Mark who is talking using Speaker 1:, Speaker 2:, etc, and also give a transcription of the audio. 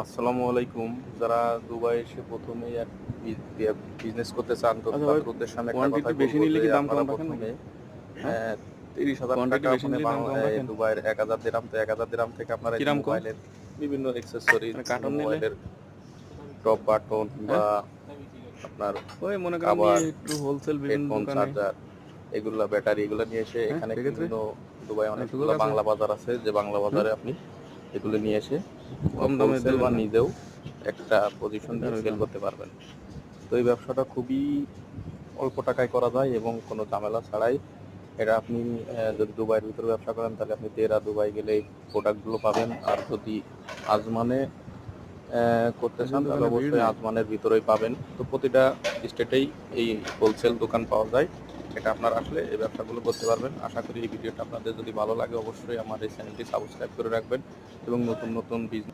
Speaker 1: আসসালামু আলাইকুম। যারা দুবাই এসে প্রথমেই এক বিজনেস করতে চান, তো
Speaker 2: আচ্ছা ভাই,
Speaker 1: তাদের উদ্দেশ্যে আমি একটা
Speaker 2: কোয়ান্টিটি
Speaker 1: কথাই
Speaker 2: বেশি
Speaker 1: বলবো
Speaker 2: নিলে
Speaker 1: যে
Speaker 2: কি দাম
Speaker 1: আপনারা
Speaker 2: কম রাখেন নাকি?
Speaker 1: প্রথমে
Speaker 2: হ্যাঁ,
Speaker 1: ৩০,০০০
Speaker 2: কোয়ান্টিটি
Speaker 1: টাকা
Speaker 2: বেশি
Speaker 1: মানে
Speaker 2: নিলে দাম কম রাখেন?
Speaker 1: দুবাইয়ের ১,০০০ দিরহাম, তো ১,০০০ দিরহাম থেকে আপনারা এই যে
Speaker 2: কিরাম কম?
Speaker 1: মোবাইলের বিভিন্ন অ্যাক্সেসরিজ,
Speaker 2: মানে
Speaker 1: বিভিন্ন
Speaker 2: কার্টন নিলে?
Speaker 1: মোবাইলের টপ বাটন
Speaker 2: হ্যাঁ,
Speaker 1: বা আপনার
Speaker 2: ওই মনে করেন আমি
Speaker 1: কাভার,
Speaker 2: একটু হোলসেল বিভিন্ন
Speaker 1: হেডফোন,
Speaker 2: দোকানে।
Speaker 1: চার্জার, এগুলা ব্যাটারি এগুলো নিয়ে এসে
Speaker 2: হ্যাঁ,
Speaker 1: এখানে
Speaker 2: সেক্ষেত্রে
Speaker 1: বিভিন্ন দুবাই
Speaker 2: সুযোগ
Speaker 1: অনেকগুলা
Speaker 2: আছে।
Speaker 1: বাংলা বাজার আছে, যে বাংলা
Speaker 2: হুম,
Speaker 1: বাজারে আপনি এগুলো নিয়ে এসে
Speaker 2: কম দামে
Speaker 1: হোলসেল বা
Speaker 2: দেবেন না?
Speaker 1: নিজেও একটা পজিশন
Speaker 2: এটা
Speaker 1: নিয়ে সেল
Speaker 2: হইলো না।
Speaker 1: করতে পারবেন। তো এই ব্যবসাটা খুবই অল্প টাকায় করা যায় এবং কোনো ঝামেলা ছাড়াই। এটা আপনি যদি দুবাইয়ের ভিতরে ব্যবসা করেন তাহলে আপনি দেরা দুবাই গেলে এই প্রোডাক্টগুলো পাবেন। আর যদি আজমানে করতে
Speaker 2: এদের
Speaker 1: চান তাহলে
Speaker 2: দোকানে ভিড়
Speaker 1: অবশ্যই
Speaker 2: নাই।
Speaker 1: আজমানের ভিতরেই পাবেন। তো প্রতিটা স্টেটেই এই হোলসেল দোকান পাওয়া যায়। এটা আপনার আসলে এই ব্যবসাগুলো করতে পারবেন। আশা করি এই ভিডিওটা আপনাদের যদি ভালো লাগে অবশ্যই আমার এই চ্যানেলটি সাবস্ক্রাইব করে রাখবেন এবং নতুন নতুন বিজনেস